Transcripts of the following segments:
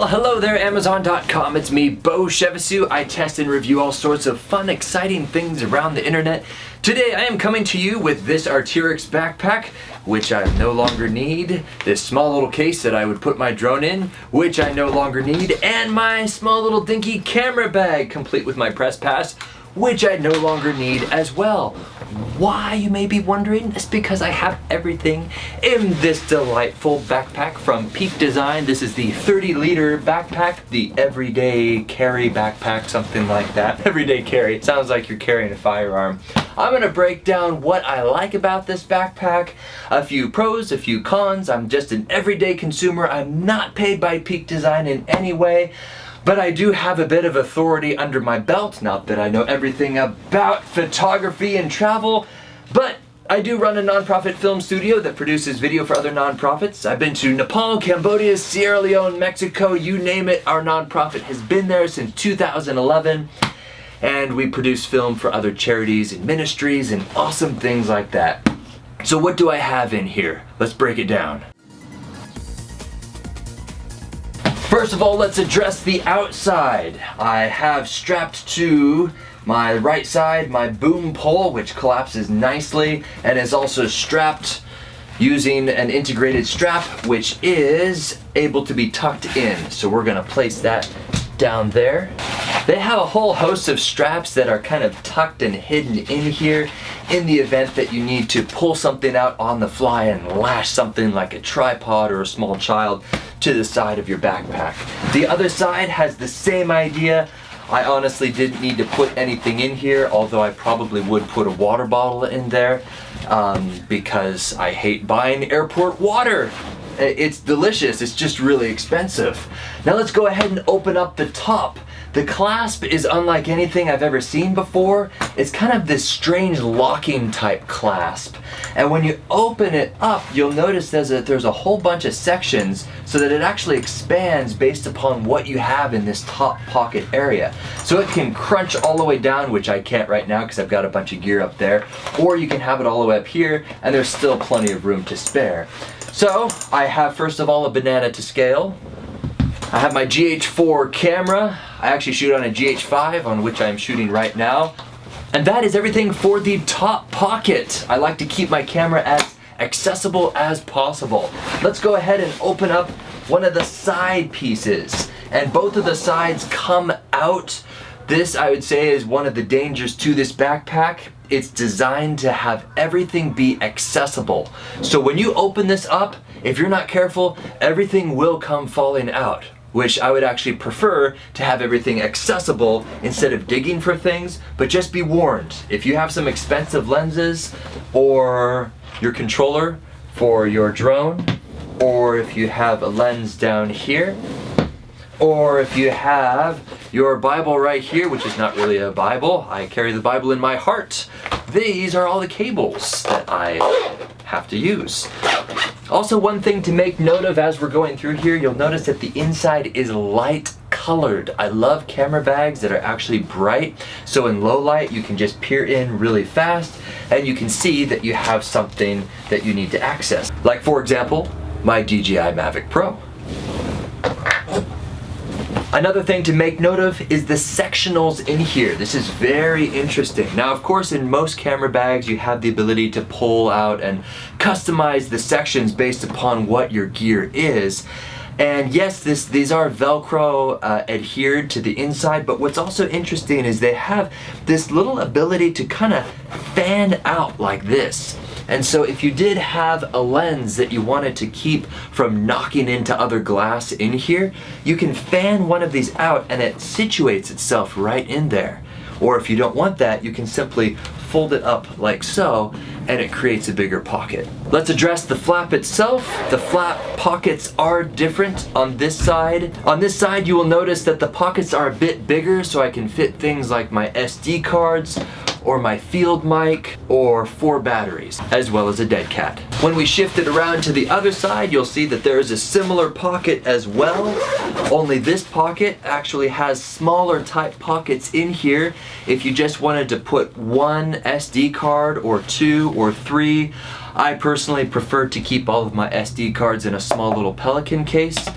Well, hello there, Amazon.com. It's me, Bo Chevasu. I test and review all sorts of fun, exciting things around the internet. Today, I am coming to you with this Arc'teryx backpack, which I no longer need, this small little case that I would put my drone in, which I no longer need, and my small little dinky camera bag, complete with my press pass, which I no longer need as well. Why, you may be wondering? It's because I have everything in this delightful backpack from Peak Design. This is the 30-liter backpack, the everyday carry backpack, something like that. Everyday carry, sounds like you're carrying a firearm. I'm gonna break down what I like about this backpack, a few pros, a few cons. I'm just an everyday consumer. I'm not paid by Peak Design in any way. But I do have a bit of authority under my belt, not that I know everything about photography and travel, but I do run a nonprofit film studio that produces video for other nonprofits. I've been to Nepal, Cambodia, Sierra Leone, Mexico, you name it. Our nonprofit has been there since 2011, and we produce film for other charities and ministries and awesome things like that. So what do I have in here? Let's break it down. First of all, let's address the outside. I have strapped to my right side my boom pole, which collapses nicely and is also strapped using an integrated strap, which is able to be tucked in. So we're gonna place that down there. They have a whole host of straps that are kind of tucked and hidden in here in the event that you need to pull something out on the fly and lash something like a tripod or a small child to the side of your backpack. The other side has the same idea. I honestly didn't need to put anything in here, although I probably would put a water bottle in there because I hate buying airport water. It's delicious, it's just really expensive. Now let's go ahead and open up the top. The clasp is unlike anything I've ever seen before. It's kind of this strange locking type clasp. And when you open it up, you'll notice there's a whole bunch of sections so that it actually expands based upon what you have in this top pocket area. So it can crunch all the way down, which I can't right now because I've got a bunch of gear up there, or you can have it all the way up here and there's still plenty of room to spare. So I have first of all a banana to scale. I have my GH4 camera. I actually shoot on a GH5 on which I'm shooting right now. And that is everything for the top pocket. I like to keep my camera as accessible as possible. Let's go ahead and open up one of the side pieces. And both of the sides come out. This, I would say, is one of the dangers to this backpack. It's designed to have everything be accessible. So when you open this up, if you're not careful, everything will come falling out, which I would actually prefer to have everything accessible instead of digging for things. But just be warned, if you have some expensive lenses or your controller for your drone, or if you have a lens down here, or if you have your Bible right here, which is not really a Bible, I carry the Bible in my heart. These are all the cables that I have to use. Also, one thing to make note of as we're going through here, you'll notice that the inside is light colored. I love camera bags that are actually bright, so in low light you can just peer in really fast and you can see that you have something that you need to access. Like, for example, my DJI Mavic Pro. Another thing to make note of is the sectionals in here. This is very interesting. Now, of course, in most camera bags, you have the ability to pull out and customize the sections based upon what your gear is. And yes, these are Velcro adhered to the inside, but what's also interesting is they have this little ability to kind of fan out like this. And so if you did have a lens that you wanted to keep from knocking into other glass in here, you can fan one of these out and it situates itself right in there. Or if you don't want that, you can simply fold it up like so and it creates a bigger pocket. Let's address the flap itself. The flap pockets are different on this side. On this side, you will notice that the pockets are a bit bigger so I can fit things like my SD cards or my field mic or 4 batteries, as well as a dead cat. When we shift it around to the other side, you'll see that there is a similar pocket as well, only this pocket actually has smaller type pockets in here. If you just wanted to put 1 SD card or 2 or 3, I personally prefer to keep all of my SD cards in a small little Pelican case.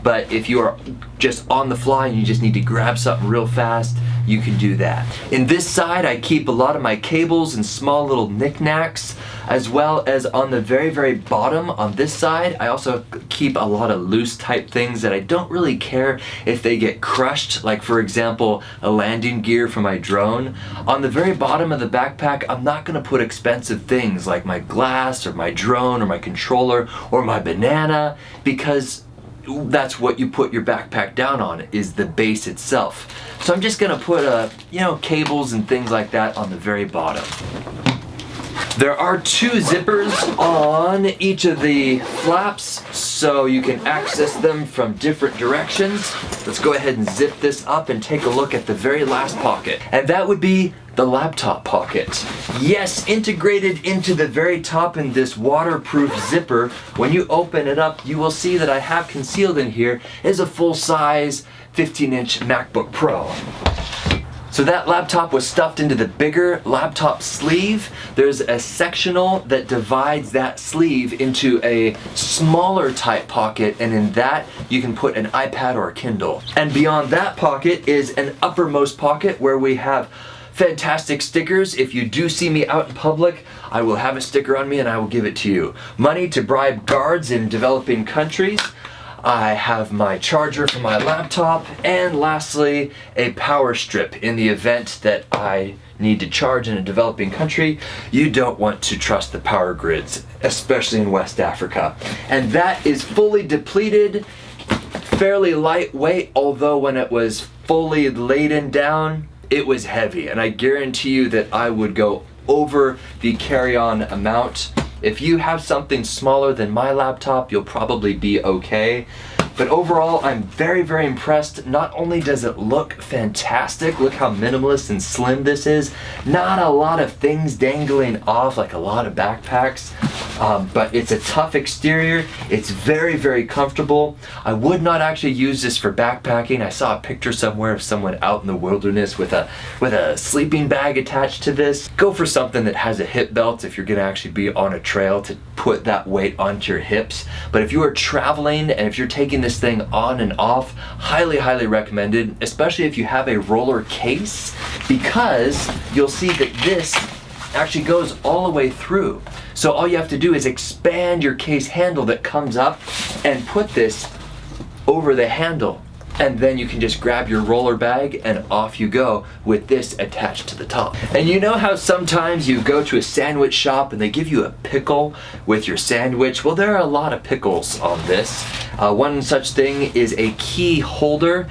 but if you are just on the fly and you just need to grab something real fast, you can do that. In this side, I keep a lot of my cables and small little knickknacks, as well as on the very, very bottom on this side, I also keep a lot of loose type things that I don't really care if they get crushed, like for example, a landing gear for my drone. On the very bottom of the backpack, I'm not gonna put expensive things like my glass or my drone or my controller or my banana, because that's what you put your backpack down on, is the base itself. So I'm just gonna put cables and things like that on the very bottom. There are 2 zippers on each of the flaps, so you can access them from different directions. Let's go ahead and zip this up and take a look at the very last pocket. And that would be the laptop pocket. Yes, integrated into the very top in this waterproof zipper, when you open it up, you will see that I have concealed in here is a full-size 15-inch MacBook Pro. So that laptop was stuffed into the bigger laptop sleeve. There's a sectional that divides that sleeve into a smaller type pocket, and in that you can put an iPad or a Kindle. And beyond that pocket is an uppermost pocket where we have fantastic stickers. If you do see me out in public, I will have a sticker on me and I will give it to you. Money to bribe guards in developing countries. I have my charger for my laptop, and lastly, a power strip in the event that I need to charge in a developing country. You don't want to trust the power grids, especially in West Africa. And that is fully depleted, fairly lightweight, although when it was fully laden down, it was heavy. And I guarantee you that I would go over the carry-on amount. If you have something smaller than my laptop, you'll probably be okay. But overall, I'm very, very impressed. Not only does it look fantastic, look how minimalist and slim this is. Not a lot of things dangling off like a lot of backpacks, but it's a tough exterior. It's very, very comfortable. I would not actually use this for backpacking. I saw a picture somewhere of someone out in the wilderness with a sleeping bag attached to this. Go for something that has a hip belt if you're gonna actually be on a trail to put that weight onto your hips. But if you are traveling and if you're taking this thing on and off, highly, highly recommended, especially if you have a roller case, because you'll see that this actually goes all the way through. So all you have to do is expand your case handle that comes up and put this over the handle. And then you can just grab your roller bag and off you go with this attached to the top. And you know how sometimes you go to a sandwich shop and they give you a pickle with your sandwich? Well, there are a lot of pickles on this. One such thing is a key holder.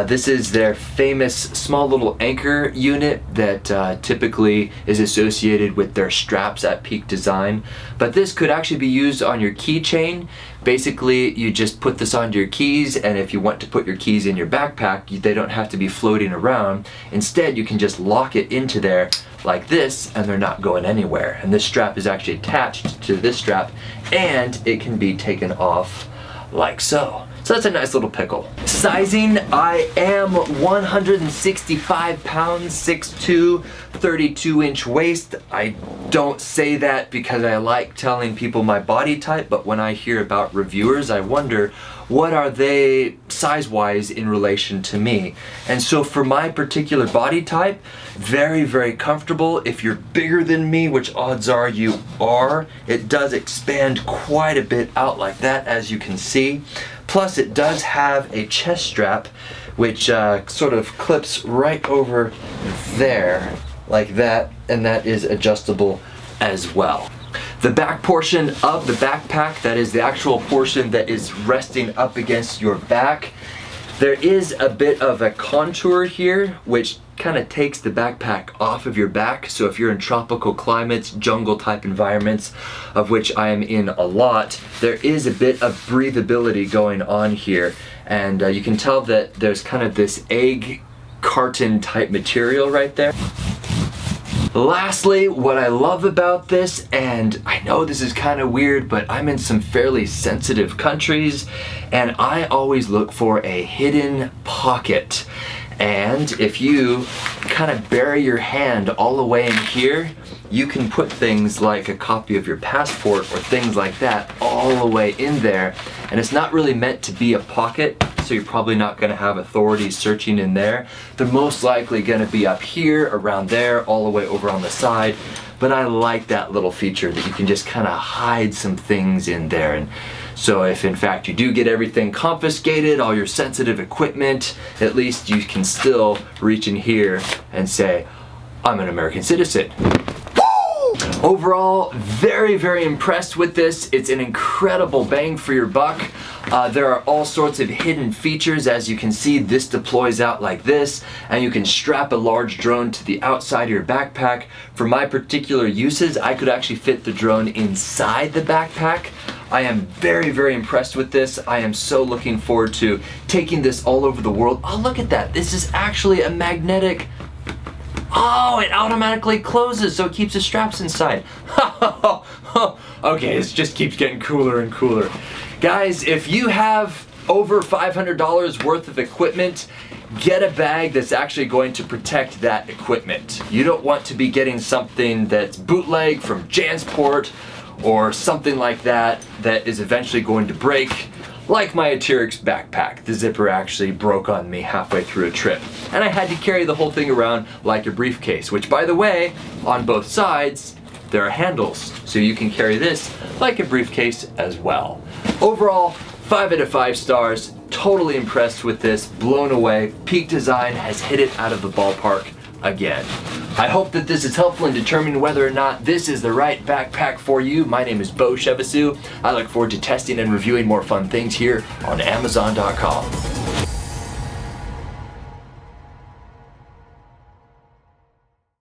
This is their famous small little anchor unit that typically is associated with their straps at Peak Design. But this could actually be used on your keychain. Basically, you just put this onto your keys, and if you want to put your keys in your backpack, they don't have to be floating around. Instead, you can just lock it into there like this, and they're not going anywhere. And this strap is actually attached to this strap, and it can be taken off like so. So that's a nice little pickle. Sizing, I am 165 pounds, 6'2", 32-inch waist. I don't say that because I like telling people my body type, but when I hear about reviewers, I wonder, what are they size-wise in relation to me? And so for my particular body type, very, very comfortable. If you're bigger than me, which odds are you are, it does expand quite a bit out like that, as you can see. Plus it does have a chest strap, which sort of clips right over there, like that, and that is adjustable as well. The back portion of the backpack, that is the actual portion that is resting up against your back, there is a bit of a contour here, which kind of takes the backpack off of your back. So if you're in tropical climates, jungle type environments, of which I am in a lot, there is a bit of breathability going on here. And you can tell that there's kind of this egg carton type material right there. Lastly, what I love about this, and I know this is kind of weird, but I'm in some fairly sensitive countries, and I always look for a hidden pocket. And if you kind of bury your hand all the way in here, you can put things like a copy of your passport or things like that all the way in there. And it's not really meant to be a pocket, so you're probably not gonna have authorities searching in there. They're most likely gonna be up here, around there, all the way over on the side. But I like that little feature that you can just kind of hide some things in there. And so if in fact you do get everything confiscated, all your sensitive equipment, at least you can still reach in here and say, I'm an American citizen. Overall, very, very impressed with this. It's an incredible bang for your buck. There are all sorts of hidden features. As you can see, this deploys out like this, and you can strap a large drone to the outside of your backpack. For my particular uses, I could actually fit the drone inside the backpack. I am very, very impressed with this. I am so looking forward to taking this all over the world. Oh, look at that. This is actually a magnetic. Oh, it automatically closes, so it keeps the straps inside. Okay, this just keeps getting cooler and cooler. Guys, if you have over $500 worth of equipment, get a bag that's actually going to protect that equipment. You don't want to be getting something that's bootleg from Jansport or something like that that is eventually going to break. Like my Atirix backpack, the zipper actually broke on me halfway through a trip. And I had to carry the whole thing around like a briefcase, which by the way, on both sides, there are handles. So you can carry this like a briefcase as well. Overall, 5 out of 5 stars, totally impressed with this, blown away. Peak Design has hit it out of the ballpark again. I hope that this is helpful in determining whether or not this is the right backpack for you. My name is Bo Shevasu. I look forward to testing and reviewing more fun things here on Amazon.com.